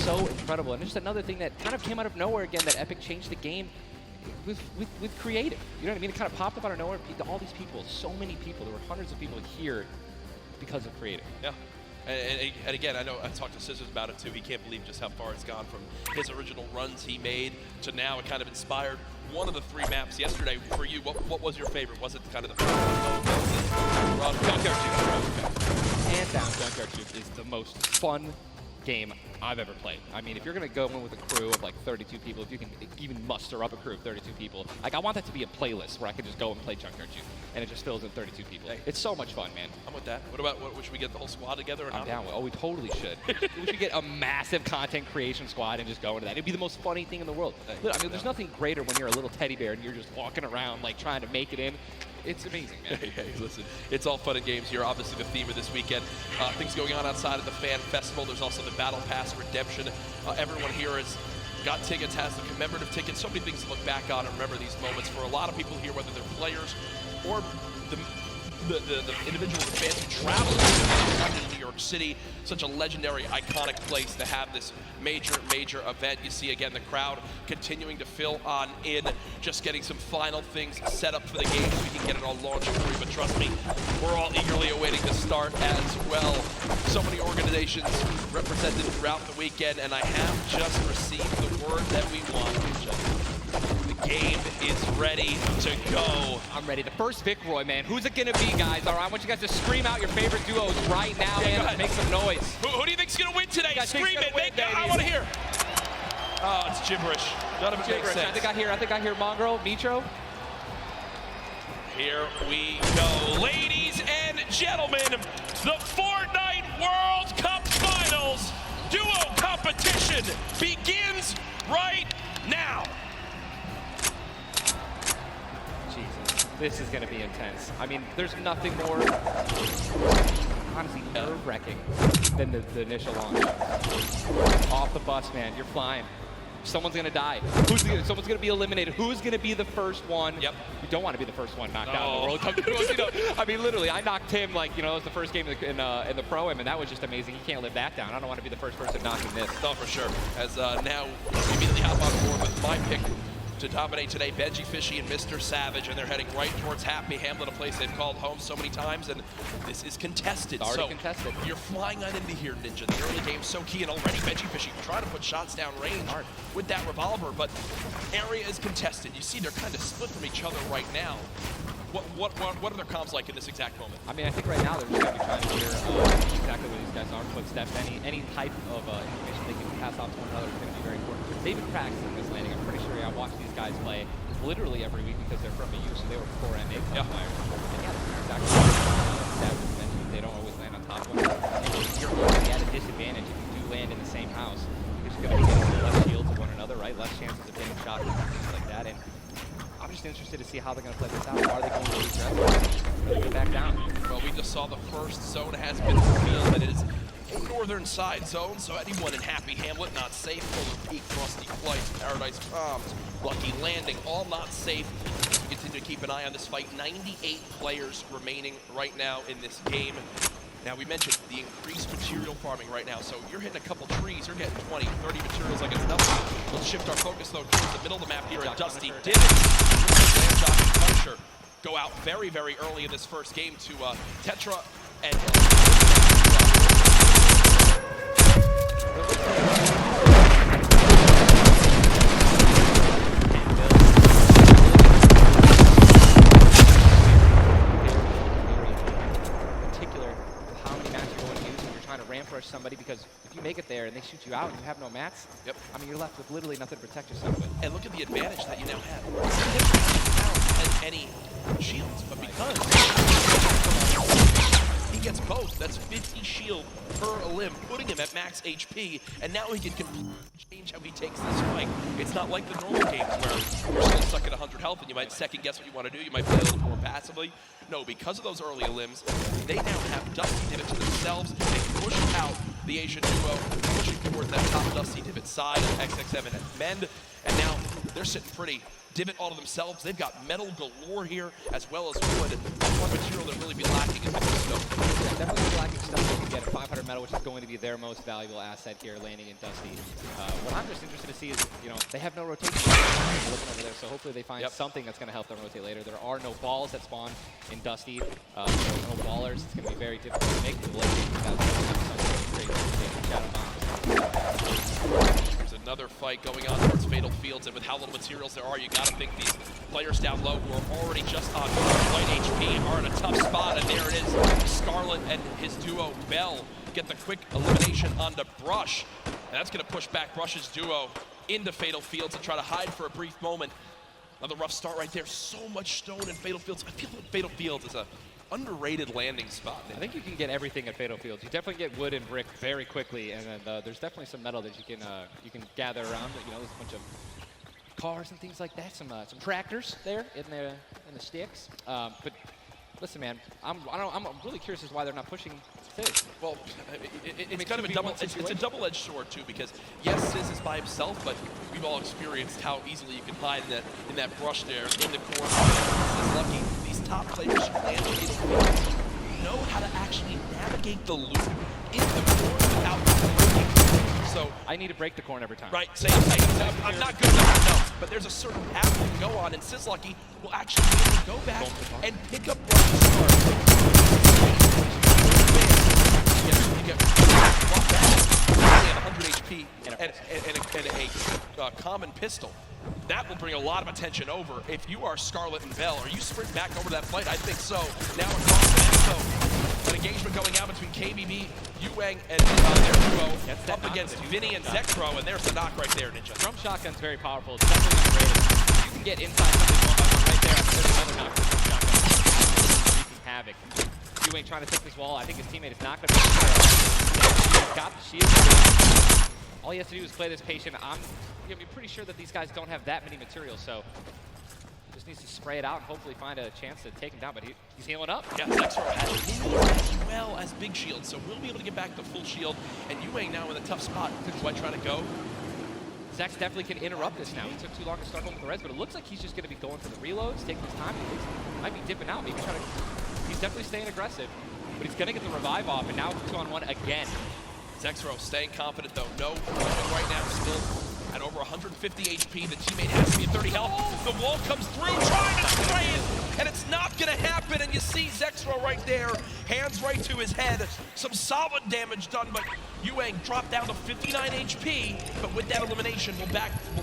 so incredible. And just another thing that kind of came out of nowhere again, that Epic changed the game with creative. You know what I mean? It kind of popped up out of nowhere. All these people, so many people, there were hundreds of people here because of creative. Yeah. And again, I know I talked to Scissors about it too. He can't believe just how far it's gone from his original runs he made to now it kind of inspired one of the 3 maps yesterday. For you, what was your favorite? Was it kind of the first one? Junkyard Juke. Hands down, Junkyard Juke is the most fun game I've ever played. I mean, if you're going to go in with a crew of like 32 people, if you can even muster up a crew of 32 people, like I want that to be a playlist where I can just go and play Junkyard Juke, and it just fills in 32 people. Hey. It's so much fun, man. I'm with that. What about, should we get the whole squad together? Or I'm down with. Oh, we totally should. We should get a massive content creation squad and just go into that. It'd be the most funny thing in the world. Hey, I mean, there's nothing greater when you're a little teddy bear and you're just walking around like trying to make it in. It's amazing, man. Hey, listen, it's all fun and games here. Obviously, the theme of this weekend, things going on outside of the fan festival. There's also the Battle Pass redemption. Everyone here has got tickets, has the commemorative tickets. So many things to look back on and remember these moments. For a lot of people here, whether they're players or the individuals, the fans who travel to New York City, such a legendary, iconic place to have this major event. You see again the crowd continuing to fill on in, just getting some final things set up for the game so we can get it all launched for you. But trust me, we're all eagerly awaiting the start as well. So many organizations represented throughout the weekend, and I have just received the word that we want. The game is ready to go. I'm ready. The first Vic Roy, man. Who's it gonna be, guys? All right, I want you guys to scream out your favorite duos right now, man. Let's make some noise. Who do you think's gonna win today? Scream it, make it. I want to hear. Oh, it's gibberish. None of it makes sense. I think I hear Mongrel, Nitro. Here we go, ladies and gentlemen. The Fortnite World Cup Finals duo competition begins right now. This is going to be intense. I mean, there's nothing more, honestly, nerve-wracking than the initial launch. Off the bus, man. You're flying. Someone's going to die. Someone's going to be eliminated. Who's going to be the first one? Yep. You don't want to be the first one knocked out in the World Cup. You know, I mean, literally, I knocked him like, it was the first game in the Pro-Am, and that was just amazing. You can't live that down. I don't want to be the first person knocking this. No, for sure. As now, we immediately hop on board with my pick to dominate today, Benji Fishy and Mr. Savage, and they're heading right towards Happy Hamlet, a place they've called home so many times, and this is contested. It's already contested. You're flying on into here, Ninja. The early game's so key, and already Benji Fishy trying to put shots down range with that revolver, but area is contested. You see they're kind of split from each other right now. What are their comms like in this exact moment? I mean, I think right now they're just going to be trying to hear exactly where these guys are, footsteps, any type of information they can pass off to one another is going to be very important. David practicing this landing. I'm pretty sure I watch these guys play literally every week because they're from EU, so they were before NA players. And yeah, exactly that was mentioned. They don't always land on top of them. And you're already at a disadvantage if you do land in the same house. You're just going to be getting less shields of one another, right? Less chances of getting shot and things like that. And I'm just interested to see how they're going to play this out. Are they going to be aggressive? Are they going to back down? Well, we just saw the first zone has been revealed, and it is a northern side zone, so anyone in Happy Hamlet not safe. Polar Peak, Frosty Flight, Paradise Palms, Lucky Landing, all not safe. We continue to keep an eye on this fight. 98 players remaining right now in this game. Now, we mentioned the increased material farming right now, so you're hitting a couple trees, you're getting 20, 30 materials like it's nothing. Let's shift our focus, though, towards the middle of the map here at Dusty Divot. Landjock and Punisher go out very, very early in this first game to Tetra and... somebody, because if you make it there and they shoot you out and you have no mats, I mean, you're left with literally nothing to protect yourself with. And look at the advantage that you now have. You don't have any shields, but because he gets both, that's 50 shield per limb, putting him at max HP, and now he can completely change how he takes this fight. It's not like the normal games where you're still stuck at 100 health and you might second guess what you want to do, you might play a little more passively. No, because of those early limbs, they now have Dusty Divot to themselves. They push out the Asian duo, pushing towards that top Dusty Divot side of XXM and Mend. And now they're sitting pretty. Divot all to themselves. They've got metal galore here, as well as wood. That's one material that really be lacking in this scope. Yeah, definitely lacking stuff they can get at 500 metal, which is going to be their most valuable asset here, landing in Dusty. What I'm just interested to see is, you know, they have no rotation. Looking over there, so hopefully they find something that's going to help them rotate later. There are no balls that spawn in Dusty. There are no ballers. It's going to be very difficult to make the late game without shadow bombs. Another fight going on towards Fatal Fields, and with how little materials there are, you gotta think these players down low who are already just on light HP are in a tough spot, and there it is. Scarlet and his duo, Bell, get the quick elimination onto Brush, and that's gonna push back Brush's duo into Fatal Fields and try to hide for a brief moment. Another rough start right there. So much stone in Fatal Fields. I feel like Fatal Fields is a underrated landing spot. I think you can get everything at Fatal Fields. You definitely get wood and brick very quickly, and then there's definitely some metal that you can gather around. You know, there's a bunch of cars and things like that. Some tractors there in the sticks. But listen, man, I'm really curious as to why they're not pushing Sizz. Well, it's kind of a double-edged sword too, because yes, Sizz is by himself, but we've all experienced how easily you can hide in that brush there in the corner. Sizz lucky. These top players who land Fields know how to actually navigate the loop in the corner without breaking. So I need to break the corn every time. Right, same. I'm not good enough, no. But there's a certain path you can go on, and Sizz lucky will actually be able to go back and pick up Brush's start. You get brought back. Only at 100 HP and a common pistol. That will bring a lot of attention over. If you are Scarlet and Bell, are you sprint back over that fight? I think so. Now across the map, though. An engagement going out between KBB, Yuang, and their duo up against Vinny and Zekro, and there's the knock right there, Ninja. Drum shotgun's very powerful. It's definitely underrated. You can get inside something one by one right there. There's another knock with drum shotgun. Wreaking havoc. Yuang trying to take this wall. I think his teammate is not going to be there. He's got the shield. All he has to do is play this patient. I'm going to be pretty sure that these guys don't have that many materials, so just needs to spray it out and hopefully find a chance to take him down, but he's healing up. Yeah, Zekro has minis as well as big shield, so we'll be able to get back to full shield, and Yuang now in a tough spot. Why try to go? Zex definitely can interrupt this now. He took too long to start going with the res, but it looks like he's just going to be going for the reloads, taking his time. He might be dipping out, maybe trying to... He's definitely staying aggressive, but he's going to get the revive off, and now 2-on-1 again. Zekro staying confident though. No weapon right now, still at over 150 HP. The teammate has to be at 30 health. The wall comes through, trying to spray it, and it's not gonna happen. And you see Zekro right there, hands right to his head. Some solid damage done, but Yuang dropped down to 59 HP. But with that elimination, we'll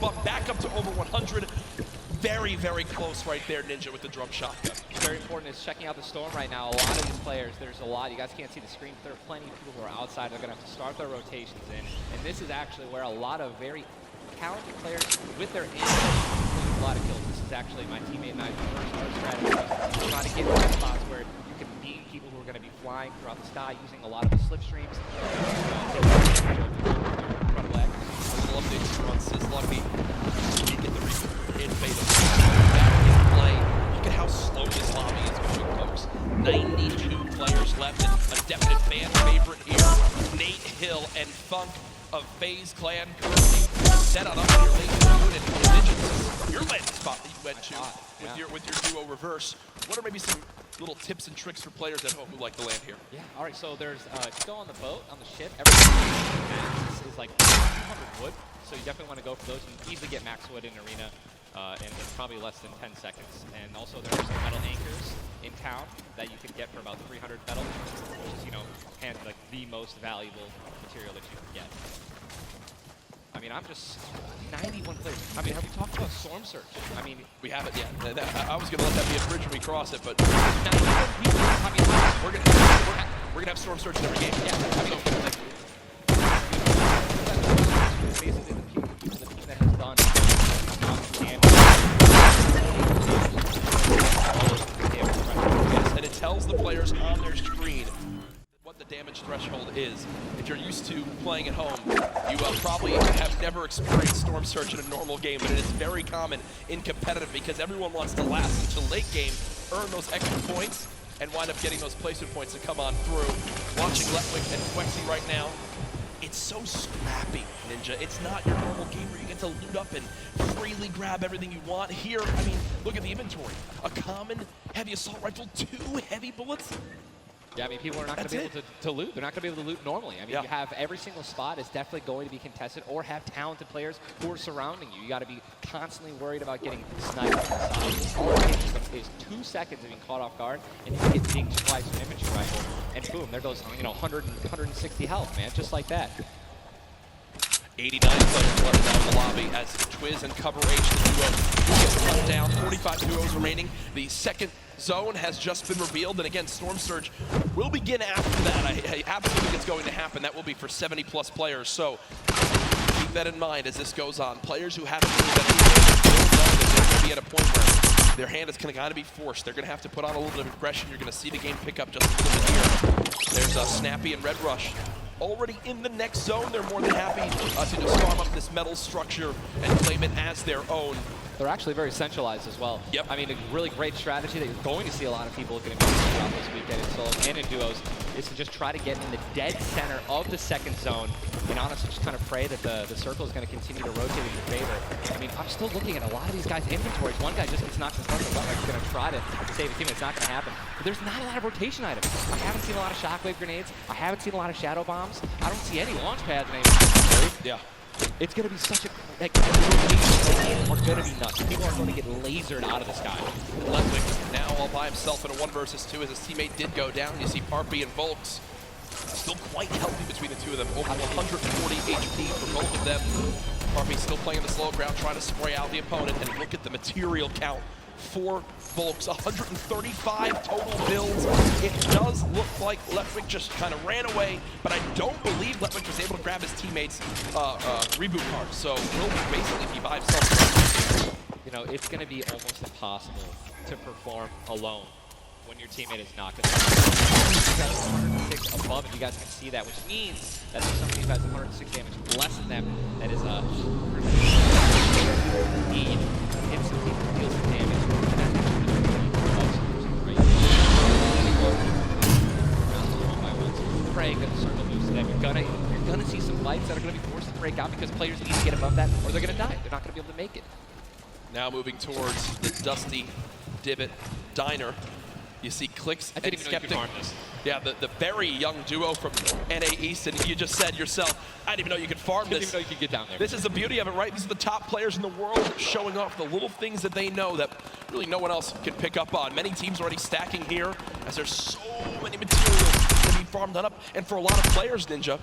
bump back up to over 100. Very, very close right there, Ninja, with the drum shotgun. Very important is checking out the storm right now. A lot of these players, there's a lot. You guys can't see the screen, but there are plenty of people who are outside. They're going to have to start their rotations in. And this is actually where a lot of very talented players with their aim lose a lot of kills. This is actually my teammate and I's strategy. Trying to get to the spots where you can beam people who are going to be flying throughout the sky using a lot of the slipstreams. Little updates on Sizz lucky. Get the in Fatal. Back in play. Look at how slow this lobby is moving, folks. 92 players left, and a definite fan favorite here. Nate Hill and Funk of FaZe Clan currently set on up your lane unit. Indigenous, your landing spot that you went to with your duo reverse. What are maybe some little tips and tricks for players at home who like to land here? Yeah, all right, so there's, go on the boat, on the ship, everything is like 200 wood, so you definitely want to go for those. You can easily get max wood in arena, and it's probably less than 10 seconds. And also there's some metal anchors in town that you can get for about 300 metal, which is, you know, like the most valuable material that you can get. I mean, I'm just 91 players. I mean, have we talked about Storm Search? I mean, we haven't yet. I was going to let that be a bridge when we cross it, but 91 people. I mean, we're gonna have Storm Search in every game. Yeah. I mean, basically the team that has done yes, and it tells the players on their screen what the damage threshold is. If you're used to playing at home, you probably have never experienced Storm Search in a normal game, but it is very common in competitive because everyone wants to last until late game, earn those extra points, and wind up getting those placement points to come on through. Watching Letwick and Quexy right now. It's so scrappy, Ninja. It's not your normal game where you get to loot up and freely grab everything you want. Here, I mean, look at the inventory. A common heavy assault rifle, 2 heavy bullets. Yeah, I mean, people are not going to be able to loot. They're not going to be able to loot normally. I mean, you have every single spot is definitely going to be contested or have talented players who are surrounding you. You got to be constantly worried about getting sniped on the side. All it takes is 2 seconds of being caught off guard, and you get dinged twice with an infantry rifle, and boom, there goes 160 health, man, just like that. 89 players left down in the lobby as Twiz and Cover H, the duo, get cut down. 45 duos remaining. The second zone has just been revealed, and again, Storm Surge will begin after that. I absolutely think it's going to happen. That will be for 70+ players, so keep that in mind as this goes on. Players who haven't really been they're going to be at a point where their hand is going to be forced. They're going to have to put on a little bit of aggression. You're going to see the game pick up just a little bit here. There's Snappy and Red Rush already in the next zone. They're more than happy to just farm up this metal structure and claim it as their own. They're actually very centralized as well. Yep. I mean, a really great strategy that you're going to see a lot of people looking at this weekend in solos and in duos is to just try to get in the dead center of the second zone and honestly just kind of pray that the circle is going to continue to rotate in your favor. I mean, I'm still looking at a lot of these guys' inventories. One guy just gets knocked in front of the he's going to try to save his team. It's not going to happen. But there's not a lot of rotation items. I haven't seen a lot of shockwave grenades. I haven't seen a lot of shadow bombs. I don't see any launch pads in any inventory. Yeah. It's going to be such a, like, rotations are going to be nuts. People are going to get lasered out of the sky. Ludwig now all by himself in a 1 versus 2 as his teammate did go down. You see Parpy and Volks still quite healthy between the two of them. Over 140 HP for both of them. Parpy still playing the slow ground, trying to spray out the opponent. And look at the material count for Volks. 135 total builds. It does look like Ludwig just kind of ran away, but I don't believe Ludwig was able to grab his teammate's reboot card. So will basically be by himself. You know, it's going to be almost impossible to perform alone when your teammate is not going to. 106 above, and you guys can see that, which means that if somebody who has 106 damage less than them, that is a need hits some people, deals some damage. Praying that the circle moves to them. You're gonna see some fights that are gonna be forced to break out because players need to get above that, or they're gonna die. They're not gonna be able to make it. Now moving towards the Dusty Divot Diner. You see Clicks and Skeptic. Yeah, the very young duo from NA East, and you just said yourself, I didn't even know you could farm this. Didn't even know you could get down there. This is the beauty of it, right? These are the top players in the world showing off the little things that they know that really no one else can pick up on. Many teams already stacking here as there's so many materials to be farmed up. And for a lot of players, Ninja,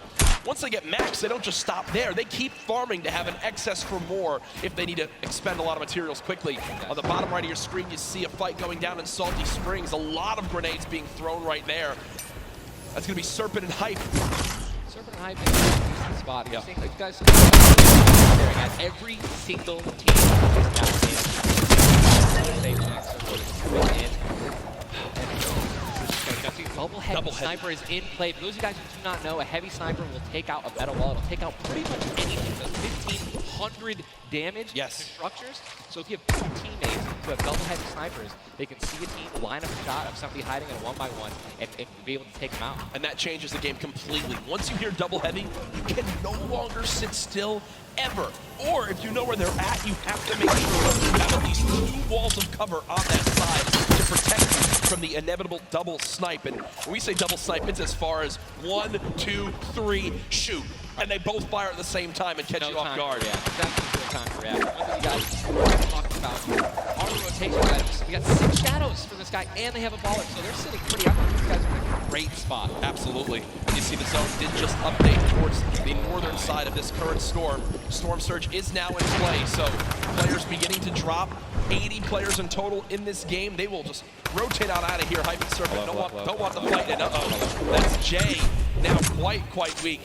once they get max, they don't just stop there. They keep farming to have an excess for more if they need to expend a lot of materials quickly. On the bottom right of your screen, you see a fight going down in Salty Springs. A lot of grenades being thrown right there. That's going to be Serpent and Hype. Serpent and Hype is a decent spot. You're seeing, like, guys, staring at every single team is now in. Double heavy sniper is in play. For those of you guys who do not know, a heavy sniper will take out a metal wall. It'll take out pretty much anything. It does 1,500 damage to structures. So if you have two teammates who have double heavy snipers, they can see a team line up a shot of somebody hiding in a 1-by-1 and be able to take them out. And that changes the game completely. Once you hear double heavy, you can no longer sit still ever. Or if you know where they're at, you have to make sure you have at least 2 walls of cover on that side to protect you from the inevitable double snipe. And when we say double snipe, it's as far as 1, 2, 3, shoot. And they both fire at the same time and catch you off guard. Yeah, exactly. No time to react. One thing you guys talked about are the rotation items. We got 6 shadows for this guy, and they have a baller, so they're sitting pretty up. These guys are in a great spot. Absolutely. And you see the zone did just update towards the northern side of this current storm. Storm Surge is now in play, so players beginning to drop. 80 players in total in this game. They will just rotate out of here. Hype and Serpent don't want the fight. And that's Jay now quite weak.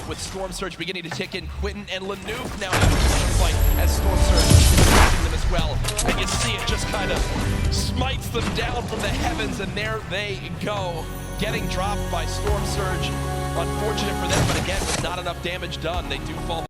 With Storm Surge beginning to tick in. Quentin and Lanouf now having a fight as Storm Surge is attacking them as well. And you see it just kind of smites them down from the heavens, and there they go. Getting dropped by Storm Surge. Unfortunate for them, but again, with not enough damage done, they do fall.